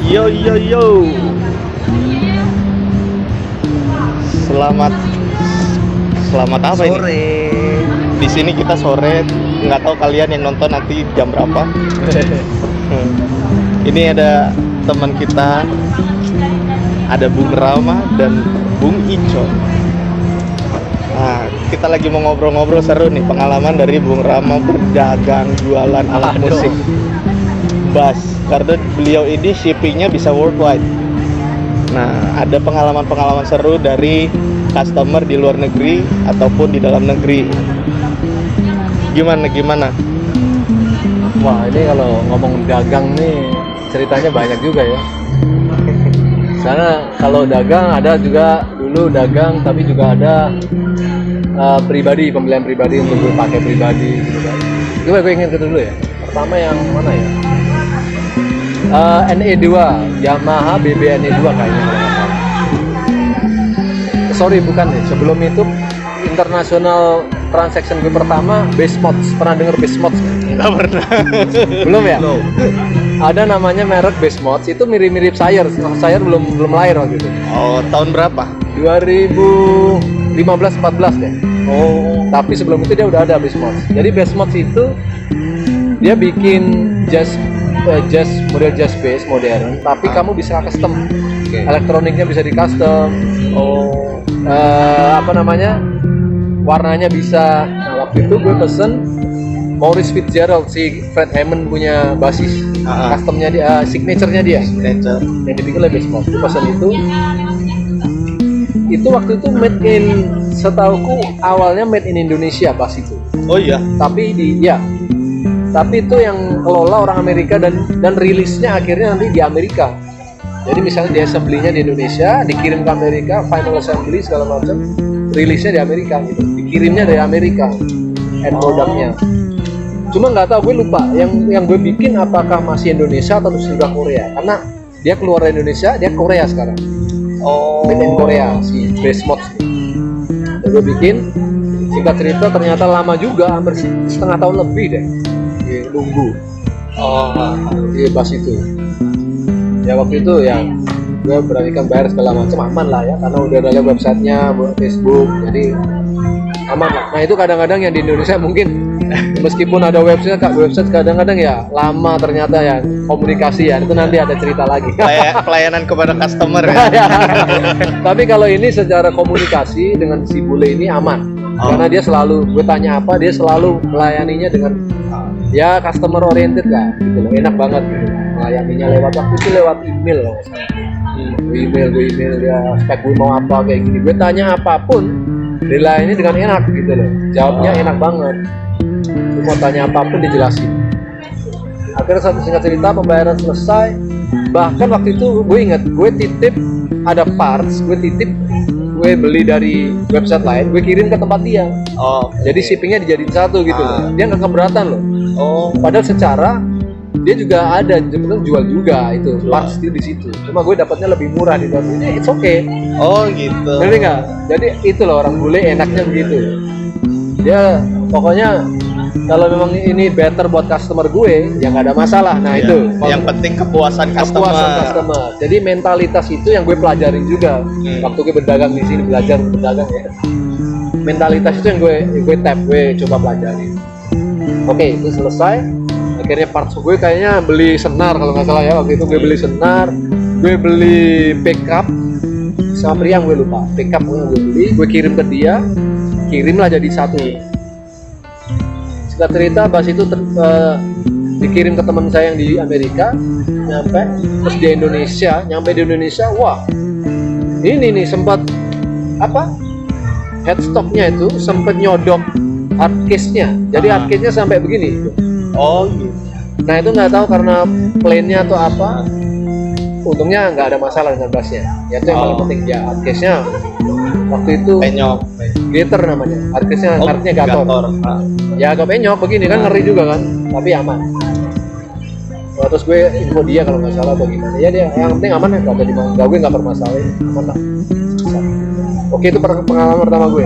Yo yo yo. Selamat Selamat apa ini? Sore. Di sini kita sore, nggak tahu kalian yang nonton nanti jam berapa. Ini ada teman kita, ada Bung Rama dan Bung Ico. Nah, kita lagi mau ngobrol-ngobrol seru nih, pengalaman dari Bung Rama berdagang jualan alat musik bass, karena beliau ini shippingnya bisa worldwide. Nah, ada pengalaman-pengalaman seru dari customer di luar negeri ataupun di dalam negeri. Gimana? Wah, ini kalau ngomong dagang nih ceritanya banyak juga ya. Karena kalau dagang ada juga dulu dagang, tapi juga ada pribadi, pembelian pribadi untuk gue pakai pribadi gitu kan. Coba gue ingin dulu ya. Pertama yang mana ya? NE2, Yamaha BB NE2 kayaknya kalau nggak salah. Sorry, bukan nih. Sebelum itu international transaction gue pertama Bass Mods. Pernah denger Bass Mods? Nggak pernah. Belum ya? Ada namanya merek Bass Mods, itu mirip-mirip Sayer. Sayer belum lahir waktu itu. Oh, tahun berapa? 2015-14 deh. Oh, Tapi sebelum itu dia udah ada Bass Mods. Jadi Bass Mods itu dia bikin model jazz bass modern, tapi kamu bisa custom. okay. Elektroniknya bisa di custom. Warnanya bisa. Nah, waktu itu gue pesen Maurice Fitzgerald, si Fred Hammond punya basis. Customnya dia, signaturenya dia. Signature. Yang dibikin oleh Bass Mods. Gue pesen itu waktu itu made in, setauku awalnya made in Indonesia bass itu. Oh iya. Tapi itu yang kelola orang Amerika dan rilisnya akhirnya nanti di Amerika. Jadi misalnya di assembly-nya di Indonesia, dikirim ke Amerika, final assembly segala macam, rilisnya di Amerika gitu. Dikirimnya dari Amerika, end produknya. Cuma nggak tahu, gue lupa yang gue bikin apakah masih Indonesia atau sudah Korea. Karena dia keluar dari Indonesia, dia Korea sekarang. Made in Korea si Bass Mods. Dan gue bikin, singkat cerita ternyata lama juga, hampir setengah tahun lebih deh nunggu di bass itu. Ya waktu itu ya gue beranikan bayar segala macam, aman lah ya, karena udah ada websitenya, Facebook, jadi aman lah. Nah itu kadang-kadang yang di Indonesia mungkin meskipun ada website kadang-kadang ya lama ternyata ya komunikasi ya, itu nanti ada cerita lagi. Pelayanan kepada customer ya. Tapi kalau ini secara komunikasi dengan si bule ini aman. Karena dia selalu, gue tanya apa, dia selalu melayaninya dengan ya customer oriented lah gitu loh, enak banget gitu. Melayaninya lewat waktu itu lewat email loh. Gue email dia spek gue mau apa kayak gini. Gue tanya apapun, dilayani dengan enak gitu loh. Jawabnya enak banget. Gue mau tanya apapun dijelasin. Akhirnya satu singkat cerita pembayaran selesai. Bahkan waktu itu gue ingat, gue titip ada parts, gue beli dari website lain, gue kirim ke tempat dia. Jadi shippingnya dijadiin satu gitu loh. Dia nggak keberatan loh. Padahal secara dia juga ada jual juga itu parts di situ. Cuma gue dapatnya lebih murah di dalam ini. It's okay. Oh gitu. Ngerti nggak? Jadi itu loh orang bule enaknya begitu. Dia pokoknya kalau memang ini better buat customer gue, ya nggak ada masalah. Nah itu. Yang penting kepuasan customer. Jadi mentalitas itu yang gue pelajarin juga. Waktu gue berdagang di sini, belajar berdagang ya. Mentalitas itu yang gue coba pelajarin. Oke, itu selesai. Akhirnya parts gue kayaknya beli senar kalau nggak salah ya. Waktu itu gue beli senar, gue beli pickup sama priang, gue lupa. Pickup gue beli, gue kirim ke dia, kirimlah jadi satu. Singkat cerita, bass itu dikirim ke teman saya yang di Amerika, nyampe di Indonesia, wah, ini nih sempat headstocknya itu sempat nyodok hardcase-nya, jadi hardcase-nya sampai begini. Gitu. Nah itu nggak tahu karena plane-nya atau apa. Untungnya nggak ada masalah dengan bassnya. Ya itu yang paling penting ya, hardcase-nya waktu itu penyok, gator namanya, hardcase-nya artinya gator. Ya agak penyok begini kan, ngeri juga kan, tapi aman. Terus gue info dia kalau nggak salah bagaimana, ya dia yang penting aman ya, nggak jadi gue nggak bermasalahin, aman lah. Oke, itu pengalaman pertama gue.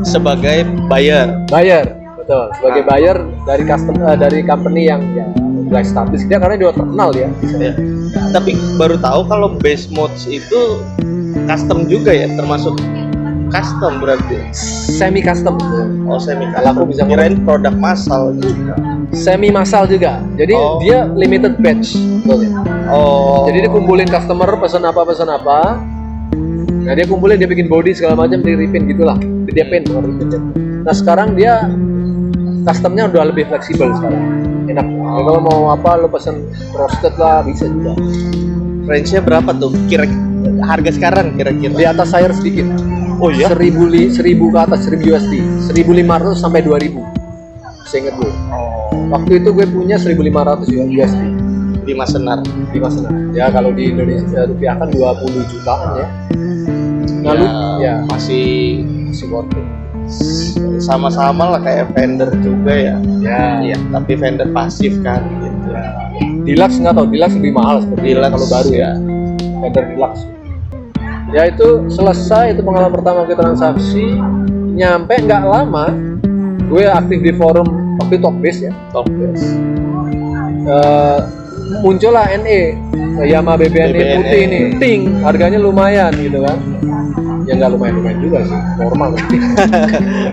Sebagai buyer. Betul, sebagai buyer dari company yang ya udah established dia karena dia udah terkenal dia. Ya. Tapi baru tahu kalau base modes itu custom juga ya, termasuk custom berarti. Semi custom. Oh, semi Kalau aku custom. bisa Kirain produk massal juga. Semi massal juga. Jadi Oh. dia limited batch. Oh. Jadi dia kumpulin customer pesan apa. Nah dia kumpulin, dia bikin body segala macam, dia repaint gitulah. Dia paint, repaint. Nah sekarang dia customnya udah lebih fleksibel sekarang. Enak. Ya, kalau mau apa lo pesan roasted lah bisa juga. range-nya berapa tuh? Harga sekarang kira-kira? Di atas saya sedikit. Oh iya? 1000 ke atas, 1000 USD. 1500 sampai 2000. Seingat gue. Waktu itu gue punya 1500 USD. 5 senar. Di Masenar. Ya kalau di Indonesia rupiah kan 20 jutaan ya. Lalu ya masih worth it. sama-sama lah kayak vendor juga ya. Ya. Iya, tapi vendor pasif kan gitu. Deluxe nggak tahu, Deluxe lebih mahal seperti Deluxe, kalau baru ya. Vendor Deluxe. Ya itu selesai, itu pengalaman pertama gue transaksi. Nyampe nggak lama, gue aktif di forum waktu Talkbase ya. Talkbase. Muncullah NE, Yamaha BBNE putih ini, ting, harganya lumayan gitu kan. Ya nggak lumayan juga sih, normal.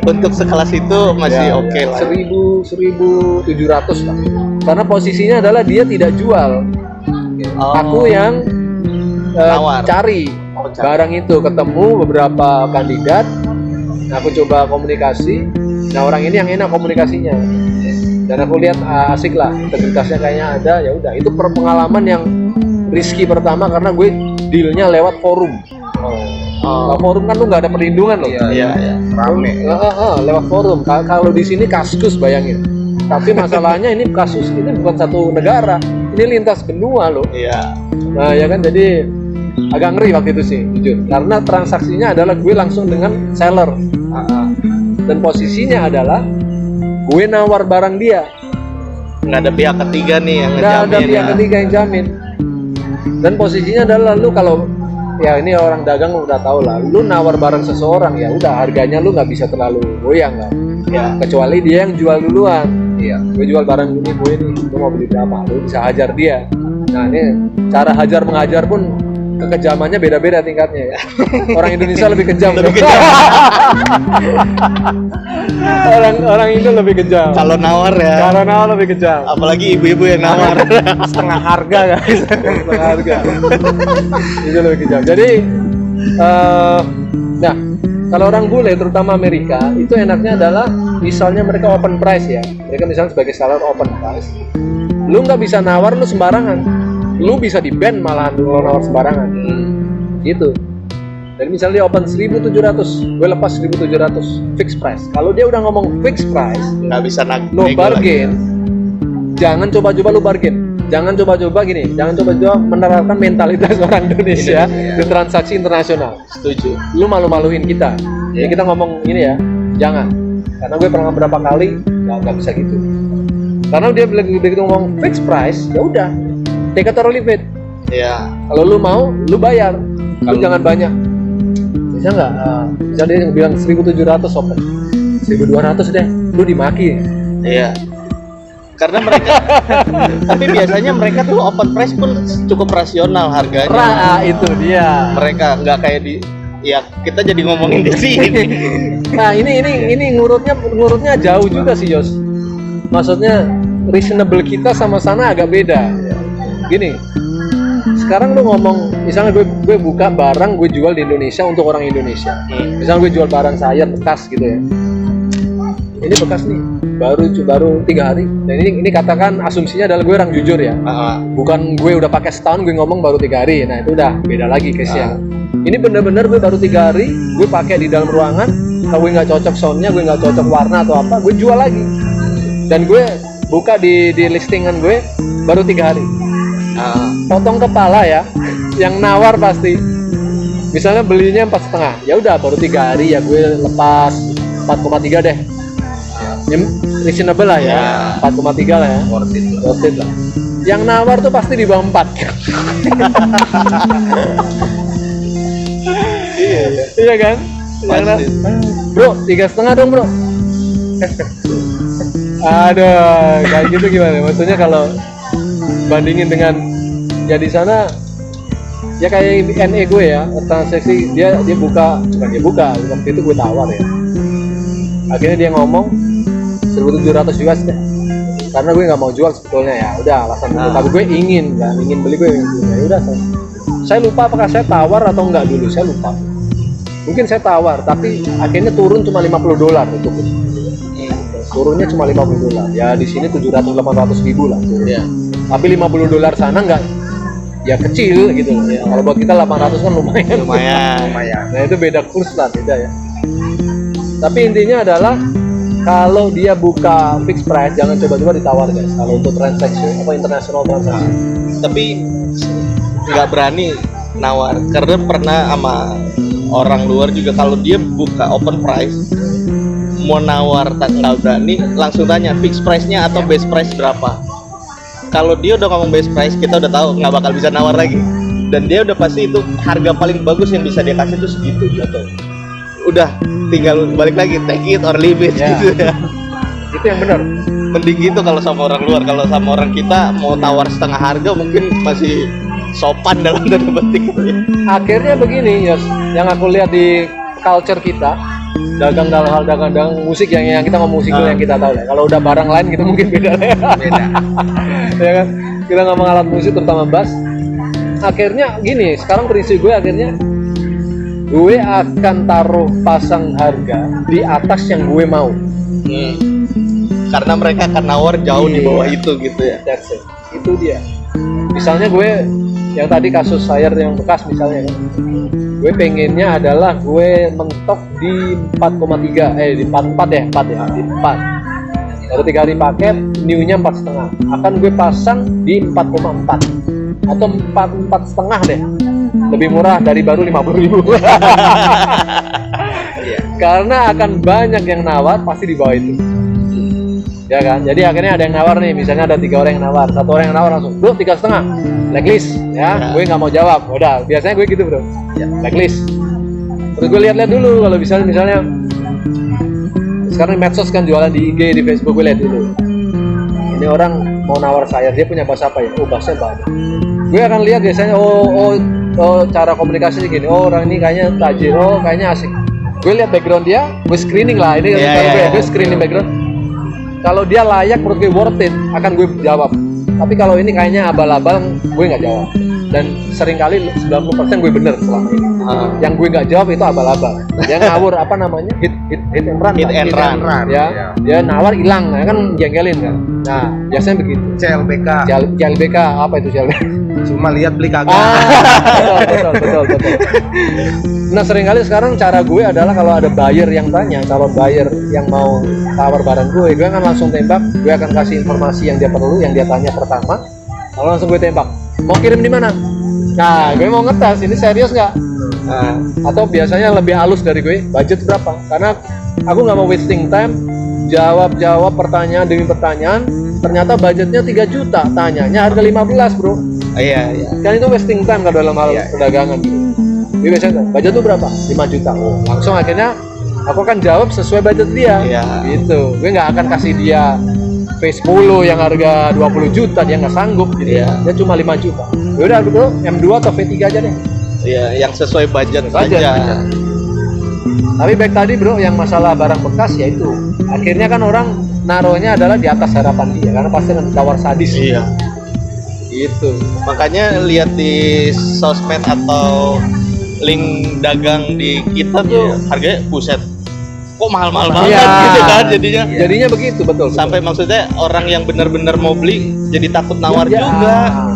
Untuk sekelas itu masih Ya, oke lah. 1.700 lah. Karena posisinya adalah dia tidak jual. Oh. Aku yang Nawar. cari barang itu, ketemu beberapa kandidat. Nah, aku coba komunikasi. Nah orang ini yang enak komunikasinya. Dan aku lihat asik lah, integritasnya kayaknya ada. Ya udah, itu pengalaman yang risky pertama karena gue dealnya lewat forum. Nah, forum kan tuh nggak ada perlindungan loh. Iya. Rame. Lewat forum. Kalau di sini Kaskus bayangin. Tapi masalahnya ini kasus ini bukan satu negara, ini lintas benua loh. Iya. Nah ya kan, jadi agak ngeri waktu itu sih jujur. Karena transaksinya adalah gue langsung dengan seller. Dan posisinya adalah gue nawar barang dia. Nggak ada pihak ketiga nih yang Nggak ngejamin. ada pihak ya. ketiga yang jamin. Dan posisinya adalah lu kalau ya ini orang dagang udah tahu lah, lu nawar barang seseorang ya udah harganya lu nggak bisa terlalu goyang kan. Ya. Kecuali dia yang jual duluan. Iya, gue jual barang ini, gue ini, lu mau beli berapa? Lu bisa hajar dia. Nah ini cara hajar mengajar pun kekejamannya beda-beda tingkatnya ya. Orang Indonesia lebih kejam. orang Indo lebih kejam. Kalau nawar ya. Kalau nawar lebih kejam. Apalagi ibu-ibu yang nawar. Setengah harga guys. Setengah harga. Itu lebih kejam. Jadi nah kalau orang bule terutama Amerika itu enaknya adalah misalnya mereka open price ya. Mereka misalnya sebagai seller open price. Lu nggak bisa nawar lu sembarangan. Lu bisa di-ban malahan kalau nawar sembarangan. Gitu. Dan misalnya dia open 1.700, gue lepas 1.700 fixed price. Kalau dia udah ngomong fixed price, Nggak bisa no nego bargain. lagi. Jangan coba-coba lu bargain. Jangan coba-coba gini. Jangan coba-coba menerapkan mentalitas orang Indonesia di transaksi internasional. Setuju. Lu malu-maluin kita. Jadi kita ngomong ini ya, jangan. Karena gue pernah beberapa kali nggak bisa gitu. Karena dia begitu ngomong fixed price, ya udah, take it or leave it. Iya. Kalau lu mau, lu bayar. Lu jangan banyak. Bisa nggak? Bisa dia bilang 1.700 open, 1.200 deh. Lu dimaki. Iya. Karena mereka, tapi biasanya mereka tuh open price pun cukup rasional harganya. Itu dia. Mereka nggak kayak di, ya kita jadi ngomongin di sini. Nah ini ngurutnya jauh juga sih Yos. Maksudnya reasonable kita sama sana agak beda. Gini, sekarang lu ngomong, misalnya gue buka barang gue jual di Indonesia untuk orang Indonesia. Misalnya gue jual barang saya bekas gitu ya. Ini bekas nih, baru 3 hari. Dan ini katakan asumsinya adalah gue orang jujur ya. Bukan gue udah pakai setahun gue ngomong baru 3 hari. Nah itu udah beda lagi case-nya. Ini bener-bener gue baru 3 hari, gue pakai di dalam ruangan. Kalau gue nggak cocok soundnya, gue nggak cocok warna atau apa, gue jual lagi. Dan gue buka di listingan gue baru 3 hari. Potong kepala ya, yang nawar pasti. Misalnya belinya 4,5, ya udah baru 3 hari ya gue lepas 4,3 deh. Ya, reasonable lah ya, 4,3 lah ya. Worth it lah. Yang nawar tuh pasti di bawah 4. Iya kan? Pasti. Bro, 3,5 dong bro. Aduh, kayak gitu gimana? Maksudnya kalau bandingin dengan ya di sana ya kayak NE gue ya, transaksi dia buka, bukan dia buka, waktu itu gue tawar ya, akhirnya dia ngomong 1.700 US deh, karena gue nggak mau jual sebetulnya ya, udah alasan itu. Tapi gue ingin beli, gue ingin beli. Ya udah, saya lupa apakah saya tawar atau enggak dulu, saya lupa. Mungkin saya tawar, tapi akhirnya turun cuma $50 itu. Turunnya cuma $50. Ya di sini 700-800 ribu lah. Iya. Tapi $50 sana enggak, ya kecil gitu loh. Ya, kalau buat kita 800 kan lumayan. Lumayan. Nah itu beda kurs lah, beda ya. Tapi intinya adalah kalau dia buka fixed price, jangan coba-coba ditawar guys. Kalau untuk transaksi apa international transaksi. Tapi nggak berani nawar karena pernah sama orang luar juga, kalau dia buka open price mau nawar nggak berani, langsung tanya fixed price-nya atau base price berapa. Kalau dia udah ngomong base price, kita udah tahu nggak bakal bisa nawar lagi, dan dia udah pasti itu harga paling bagus yang bisa dia kasih itu segitu gitu. Udah tinggal balik lagi, take it or leave it Ya. gitu ya. Itu yang benar. Mending gitu kalau sama orang luar. Kalau sama orang kita mau tawar setengah harga mungkin masih sopan dalam tanda petik. Akhirnya begini Yos, yang aku lihat di culture kita, dagang musik yang kita ngomong musik dulu yang kita tahu ya. Kalau udah barang lain kita mungkin beda ya. Beda. Ya kan? Kita ngomong alat musik terutama bass. Akhirnya gini, sekarang prinsip gue akhirnya gue akan taruh pasang harga di atas yang gue mau. Karena mereka akan nawar jauh di bawah itu gitu ya. That's it. Itu dia. Misalnya gue yang tadi kasus sayur yang bekas misalnya kan, gue pengennya adalah gue mentok di 4,3 di 4 ya di 4. Kalau 3 hari paket, new-nya 4,5, akan gue pasang di 4,4 atau 4,5 deh, lebih murah dari baru 50.000. Karena akan banyak yang nawar pasti di bawah itu. Ya kan, jadi akhirnya ada yang nawar nih, misalnya ada 3 orang yang nawar, 1 orang yang nawar langsung, bro 3,5, blacklist ya, gue nggak mau jawab, udah, biasanya gue gitu bro, ya, blacklist. Terus gue lihat dulu, kalau misalnya sekarang medsos kan jualan di IG, di Facebook, gue lihat dulu, ini orang mau nawar saya, dia punya bahasa apa ya, oh bahasanya banyak. Gue akan lihat biasanya, oh cara komunikasinya gini, oh orang ini kayaknya tajir, oh kayaknya asik. Gue lihat background dia, gue screening lah, ini gue screening background. Kalau dia layak menurut gue worth it, akan gue jawab. Tapi kalau ini kayaknya abal-abal, gue nggak jawab. Dan seringkali 90% gue bener selama ini. Yang gue nggak jawab itu abal-abal. Dia ngawur apa namanya? Hit and run. Hit and run. Ya, dia nawar hilang, nah, kan jengkelin kan. Nah, biasanya begitu. CLBK apa itu CLBK? Cuma lihat beli kagak. Betul. Nah seringkali sekarang cara gue adalah kalau ada buyer yang tanya, calon buyer yang mau tawar barang gue akan langsung tembak. Gue akan kasih informasi yang dia perlu, yang dia tanya pertama, lalu langsung gue tembak. Mau kirim di mana? Nah gue mau ngetes ini serius nggak? Atau biasanya lebih halus dari gue, budget berapa? Karena aku nggak mau wasting time, jawab pertanyaan demi pertanyaan. Ternyata budgetnya 3 juta, tanyanya harga 15 bro. Iya. Kan itu wasting time kalau dalam hal perdagangan gitu. Jadi biasanya budget tuh berapa? 5 juta. Oh, langsung akhirnya aku akan jawab sesuai budget dia. Gitu. Gue nggak akan kasih dia V10 yang harga 20 juta, dia nggak sanggup. Jadi dia cuma 5 juta. Yaudah bro, M2 atau V3 aja deh. Iya, yang sesuai budget saja. Tapi baik tadi bro, yang masalah barang bekas ya itu. Akhirnya kan orang naruhnya adalah di atas harapan dia, karena pasti akan ditawar sadis. Iya. Gitu. Makanya lihat di sosmed atau link dagang di kita tuh harganya buset. Kok mahal-mahal banget gitu kan jadinya. Jadinya begitu, betul. Sampai maksudnya orang yang benar-benar mau beli jadi takut nawar juga.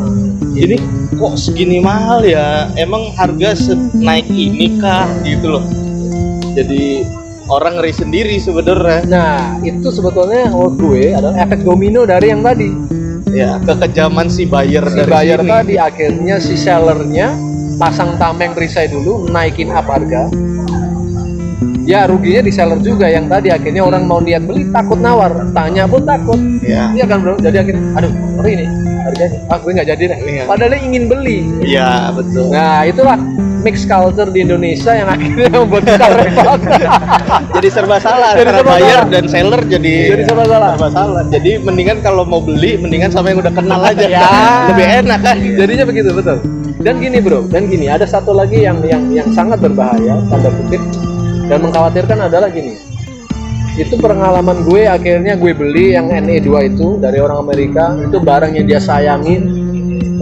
Ini kok segini mahal ya? Emang harga naik ini kah gitu loh. Jadi orang ngeri sendiri sebenarnya. Nah, itu sebetulnya menurut gue adalah efek domino dari yang tadi. Ya, kekejaman si buyer Buyer tadi akhirnya si sellernya pasang tameng perisai dulu, naikin up harga. Ya ruginya di seller juga yang tadi akhirnya orang mau niat beli takut nawar, tanya pun takut. Iya kan bro. Jadi akhirnya, aduh, ngeri nih harganya. Gue nggak jadi deh. Padahal dia ingin beli. Iya betul. Nah itulah mix culture di Indonesia yang akhirnya membuat kita repot. Jadi serba salah. Jadi Antara serba buyer salah. dan seller jadi serba salah. serba salah. Jadi mendingan kalau mau beli, mendingan sama yang udah kenal aja. Ya. Lebih enak kan. Jadinya begitu, betul. Dan gini bro, ada satu lagi yang sangat berbahaya, tanda kutip, dan mengkhawatirkan adalah gini. Itu pengalaman gue, akhirnya gue beli yang NE2 itu dari orang Amerika, itu barang yang dia sayangin,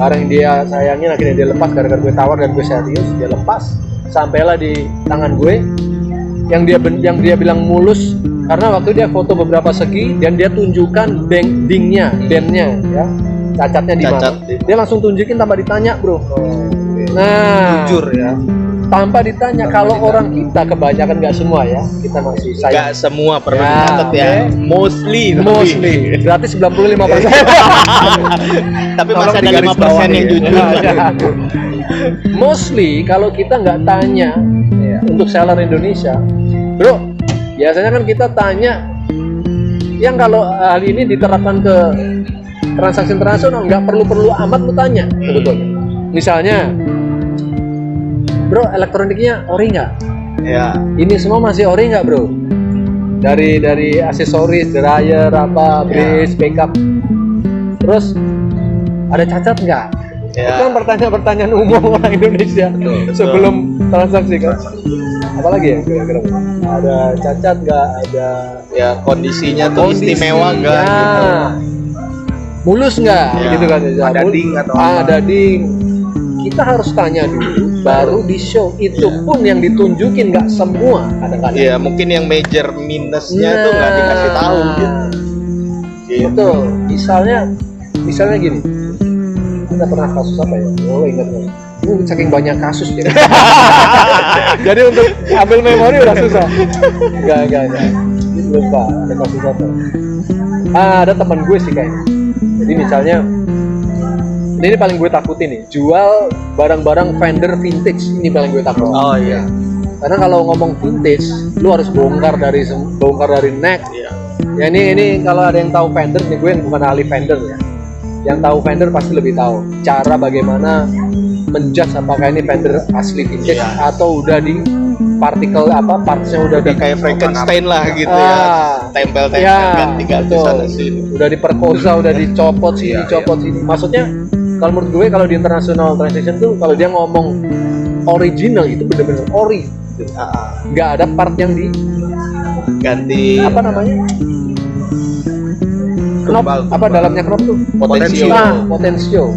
akhirnya dia lepas gara-gara gue tawar dan gue serius, dia lepas, sampailah di tangan gue, yang dia bilang mulus, karena waktu dia foto beberapa segi dan dia tunjukkan dingnya, ya. Cacatnya di mana? Dia langsung tunjukin tanpa ditanya, bro. Nah, Jujur ya. tanpa ditanya. Kalau orang kita kebanyakan, nggak semua ya, kita masih sayang. Nggak semua perlu Ya, dicatat ya. oke. Mostly. Berarti 95%. Tapi masih ada 5% yang jujur. Mostly kalau kita nggak tanya untuk seller Indonesia, bro, biasanya kan kita tanya yang kalau hal ini diterapkan ke transaksi internasional nggak perlu amat lu tanya sebetulnya. Misalnya, bro, elektroniknya ori nggak? Ya. Ini semua masih ori nggak, bro? Dari aksesoris, dryer, bridge, backup. Terus ada cacat nggak? Ya. Itu kan pertanyaan-pertanyaan umum orang Indonesia Betul. sebelum transaksi kan. Apalagi ya kira-kira? Ada cacat nggak? Ada Ya kondisinya tuh istimewa nggak? ya. Gitu. Mulus nggak? Ya. Gitu kan? Ada ding atau apa? Ada ding. Kita harus tanya dulu, baru di show. Itu pun yang ditunjukin nggak semua kadang-kadang. Iya, mungkin yang major minusnya tuh nggak dikasih tahu gitu. Gitu. Misalnya gini. Kita pernah kasus apa ya? Oh, ingat nggak? Saking banyak kasus ya. Jadi untuk ambil memori udah susah. Enggak. Lupa ada kasus apa? Ada teman gue sih kayaknya. Jadi misalnya ini paling gue takutin nih, jual barang-barang vendor vintage, ini paling gue takut. Oh iya. Karena kalau ngomong vintage, lu harus bongkar dari neck. Iya. Ya ini kalau ada yang tahu vendor, nih gue yang bukan ahli vendor ya. Yang tahu vendor pasti lebih tahu cara bagaimana menjudge apakah ini vendor asli vintage atau udah di partsnya udah Udah kayak Frankenstein lah gitu ya. Tempel-tempel ganti-ganti betul. sana sini. Udah diperkosa, udah dicopot sini, sini. Maksudnya kalau menurut gue kalau di international transaction tuh kalau dia ngomong original itu bener-bener ori. Nggak ada part yang Ganti apa namanya? Knop, apa dalamnya knop tuh? Potensio.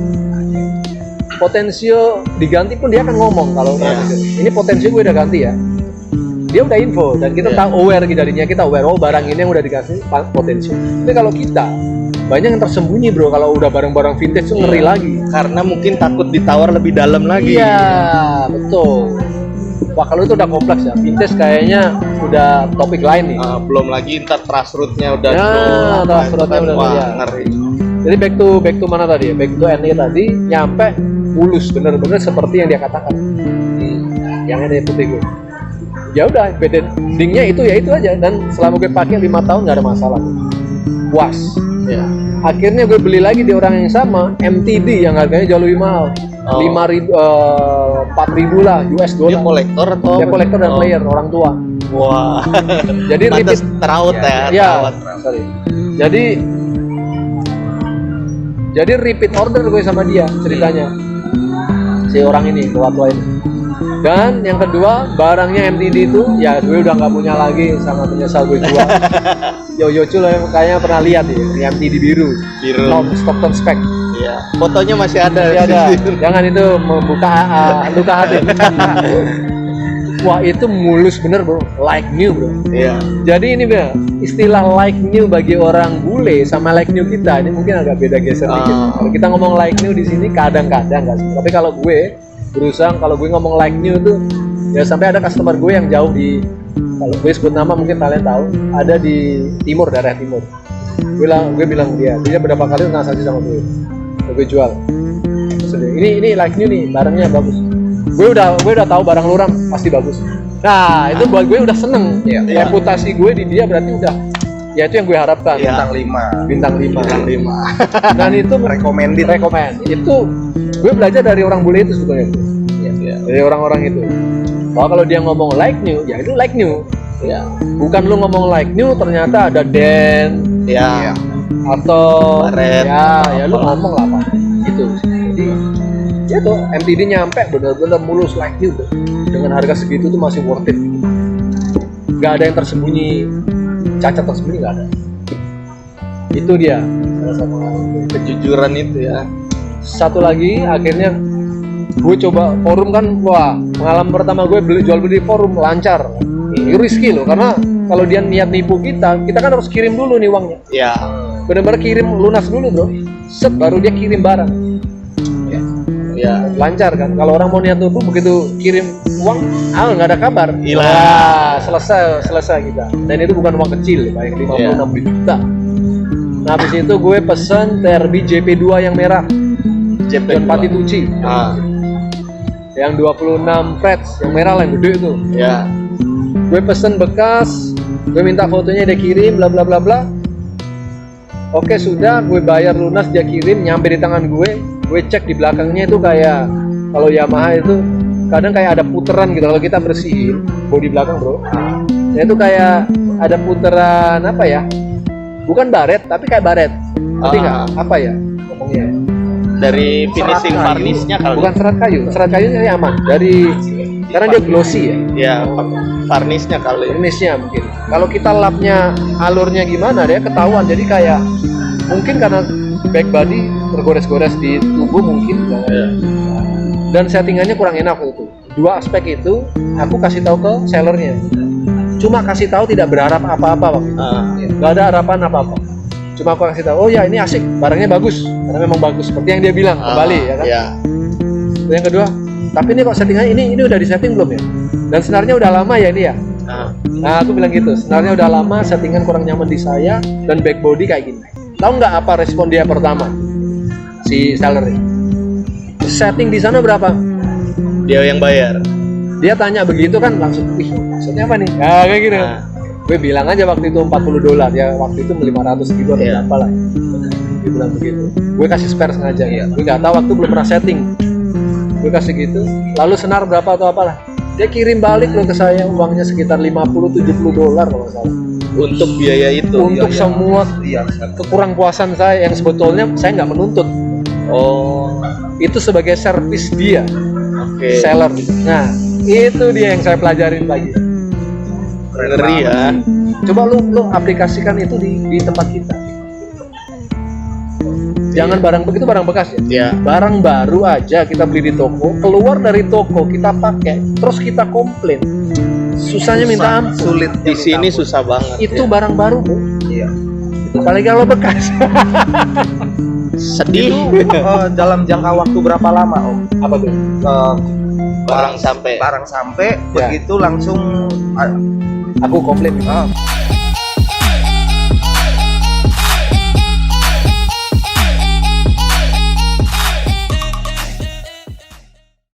Potensio diganti pun dia akan ngomong kalau ini potensio gue udah ganti ya. Dia udah info dan kita tahu aware jadinya kita aware barang ini yang udah dikasih potensio. Tapi kalau kita banyak yang tersembunyi bro kalau udah barang-barang vintage tuh ngeri lagi. Karena mungkin takut ditawar lebih dalam lagi. Iya, betul. Wah kalau itu udah kompleks ya. Vintage kayaknya udah topik lain nih. Belum lagi ntar trust root-nya udah trust root-nya udah wah, ya. ngeri. Jadi back to mana tadi ya? Back to NE tadi nyampe mulus bener-bener seperti yang dia katakan. Yang NE putih gue. Ya udah beda dingnya itu ya itu aja dan selama gue pakai 5 tahun nggak ada masalah. Puas. Ya. Akhirnya gue beli lagi di orang yang sama MTD yang harganya jauh lebih mahal. 5.000 4.000 lah US dollar. Dia kolektor atau Dia kolektor dan player orang tua. Wah. Jadi pantas terawat ya. Ya. Sorry. Jadi repeat order gue sama dia ceritanya. Si orang ini tua ini. Dan yang kedua barangnya MTD itu ya gue udah nggak punya lagi, sangat menyesal gue jual. Yoyocu lah kayaknya pernah lihat ya, ini MTD biru. Stockton spec. Iya. Fotonya masih ada. Masih ada. Jangan itu membuka luka hati. Wah itu mulus bener bro, like new bro. Iya. Jadi ini bro, istilah like new bagi orang bule sama like new kita ini mungkin agak beda geser dikit. Kalau kita ngomong like new di sini kadang-kadang nggak sih. Tapi kalau gue berusaha kalau gue ngomong like new tuh ya sampai ada customer gue yang jauh di kalau gue sebut nama mungkin kalian tahu ada di timur daerah timur. Gue bilang dia berapa kali transaksi sama gue jual. Maksudnya, ini like new nih barangnya bagus. Gue udah tahu barang lu Ram pasti bagus. Nah itu buat gue udah seneng. Reputasi gue di dia berarti udah ya itu yang gue harapkan. Bintang 5. Dan itu recommend. Itu gue belajar dari orang bule itu sebetulnya. dari orang-orang itu. Kalau dia ngomong like new, ya itu like new. Ya, bukan lu ngomong like new ternyata ada den Ya. atau Baret, ya lu ngomong lah Pak. Gitu. Jadi itu MTD nyampe benar-benar mulus like new tuh. Dengan harga segitu tuh masih worth it. Gak ada yang tersembunyi, cacat tersembunyi nggak ada. Itu dia salah satu Kejujuran itu ya. satu lagi akhirnya gue coba forum kan, wah pengalaman pertama gue jual beli forum lancar. Ini risky loh, karena kalau dia niat nipu kita kan harus kirim dulu nih uangnya. Ya. Benar-benar kirim lunas dulu bro, set baru dia kirim barang. Ya. Lancar kan, kalau orang mau niat nipu begitu kirim uang, nggak ada kabar. Hilang. Wah, selesai kita. Dan itu bukan uang kecil, kayak 56 juta. Nah habis itu gue pesen TRB JP2 yang merah, John Patitucci. Yang 26 frets, yang merah lah, yang gede itu. Ya. Gue pesen bekas, gue minta fotonya, dia kirim, bla bla bla bla. Oke sudah, gue bayar lunas, dia kirim, nyampe di tangan gue cek di belakangnya itu kayak, kalau Yamaha itu kadang kayak ada puteran gitu, kalau kita bersihin bodi belakang bro, ya itu kayak ada puteran apa ya, bukan baret, tapi kayak baret, ngerti nggak? Apa ya ngomongnya? Dari finishing varnisnya kali. Bukan serat kayu ini aman, dari karena dia glossy ya. Ya, varnisnya kali. Finishnya mungkin. Kalau kita lapnya alurnya gimana, dia ketahuan. Jadi kayak mungkin karena back body tergores-gores di tubuh mungkin. Ya. Dan settingannya kurang enak itu. Dua aspek itu aku kasih tahu ke sellernya. Cuma kasih tahu, tidak berharap apa-apa waktu itu. Gak ada harapan apa-apa. Cuma aku kasih tahu, oh ya ini asik, barangnya bagus, karena memang bagus seperti yang dia bilang kembali ya kan. Ya. Yang kedua, tapi ini kok settingannya ini udah disetting belum ya? Dan senarnya udah lama ya ini ya. Nah aku bilang gitu, senarnya udah lama, settingan kurang nyaman di saya dan back body kayak gini. Tahu nggak apa respon dia pertama? Si seller ini. Setting di sana berapa? Dia yang bayar. Dia tanya begitu kan langsung, wih maksudnya apa nih? Nah kayak gitu. Gue bilang aja waktu itu $40 ya, waktu itu 500 ribu atau berapa lah. Dia bilang begitu. Gue kasih spare sengaja ya. Gue nggak tahu, waktu belum pernah setting. Gue kasih gitu. Lalu senar berapa atau apalah. Dia kirim balik loh ke saya uangnya sekitar $50-70 kalau nggak salah. Untuk biaya itu. Untuk semua kekurang puasan saya yang sebetulnya saya nggak menuntut. Oh. Itu sebagai servis dia. Oke. Seller. Nah itu dia yang saya pelajarin lagi. Ngeri ya. Coba lu aplikasikan itu di tempat kita. Jangan barang begitu, barang bekas ya. Ya. Barang baru aja kita beli di toko, keluar dari toko kita pakai, terus kita komplain. Susahnya minta ampun. Sulit Di sini susah banget. Itu ya. barang baru, Bu. Iya. Apalagi kalau bekas. Sedih. Dalam jangka waktu berapa lama Om? Apa tuh? Barang sampai. Barang sampai Ya. begitu langsung Aku komplain.